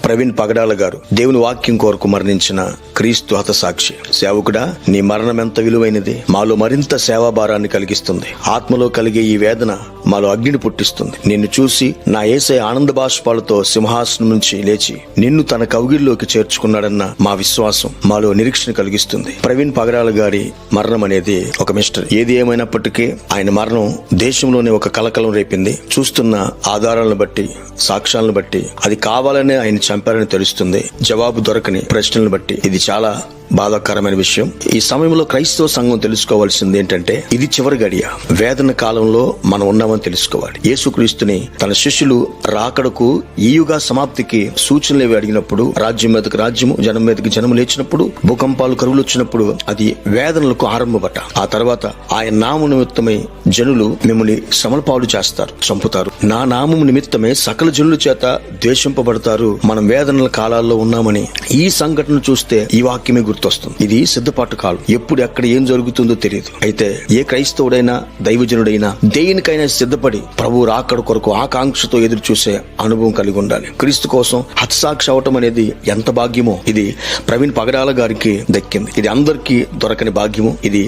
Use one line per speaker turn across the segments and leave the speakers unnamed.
ప్రవీణ్ పగడాల గారు దేవుని వాక్యం కొరకు మరణించిన క్రీస్తు హతసాక్షి. సేవకుడా, నీ మరణం ఎంత విలువైనది. మాలో మరింత సేవా భారాన్ని కలిగిస్తుంది. ఆత్మలో కలిగే ఈ వేదన మాలో అగ్నిని పుట్టిస్తుంది. నిన్ను చూసి నా యేసయ్య ఆనంద బాష్పాలతో సింహాసనం నుంచి లేచి నిన్ను తన కౌగిల్లోకి చేర్చుకున్నాడన్న మా విశ్వాసం మాలో నిరీక్షణ కలిగిస్తుంది. ప్రవీణ్ పగడాల గారి మరణం అనేది ఒక మిస్టరీ. ఏది ఏమైనప్పటికీ ఆయన మరణం దేశంలోనే ఒక కలకలం రేపింది. చూస్తున్న ఆధారాలను బట్టి, సాక్ష్యాలను బట్టి అది కావాలనే ఆయన చంపారని తెలుస్తుంది. జవాబు దొరకని ప్రశ్నలను బట్టి ఇది చాలా బాధాకరమైన విషయం. ఈ సమయంలో క్రైస్తవ సంఘం తెలుసుకోవాల్సింది ఏంటంటే, ఇది చివరి గడియ. వేదన కాలంలో మనం ఉన్నామని తెలుసుకోవాలి. యేసుక్రీస్తుని తన శిష్యులు రాకడకు, ఈ యుగ సమాప్తికి సూచనలు ఏవి అడిగినప్పుడు, రాజ్యం మీదకి రాజ్యము, జనం మీదకి జనము లేచినప్పుడు, భూకంపాలు, కరువులు వచ్చినప్పుడు అది వేదనలకు ఆరంభమట. ఆ తర్వాత ఆయన నామ నిమిత్తమై జనులు మిమ్మల్ని శ్రమల పాలు చేస్తారు, చంపుతారు. నా నామము నిమిత్తమే సకల జనుల చేత ద్వేషింపబడతారు. మనం వేదనల కాలాల్లో ఉన్నామని ఈ సంఘటన చూస్తే ఈ వాక్యమే గుర్తొస్తుంది. ఇది సిద్ధపాటు కాలం. ఎప్పుడు ఎక్కడ ఏం జరుగుతుందో తెలియదు. అయితే ఏ క్రైస్తవుడైనా, దైవజనుడైనా దేనికైనా సిద్ధపడి ప్రభు రాకడ కొరకు ఆకాంక్షతో ఎదురు చూసే అనుభవం కలిగి ఉండాలి. క్రీస్తు కోసం హతసాక్షి అవటం అనేది ఎంత భాగ్యమో ఇది ప్రవీణ్ పగడాల గారికి దక్కింది. ఇది అందరికీ దొరకని భాగ్యము. ఇది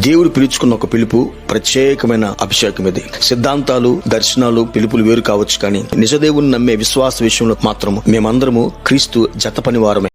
దేవుడు పిలుచుకున్న ఒక పిలుపు, ప్రత్యేకమైన అభిషేకం. ఇది సిద్ధాంతాలు, దర్శనాలు, పిలుపులు వేరు కావచ్చు, కానీ నిజదేవుని నమ్మే విశ్వాస విషయంలో మాత్రం మేమందరము క్రీస్తు జత పని వారమే.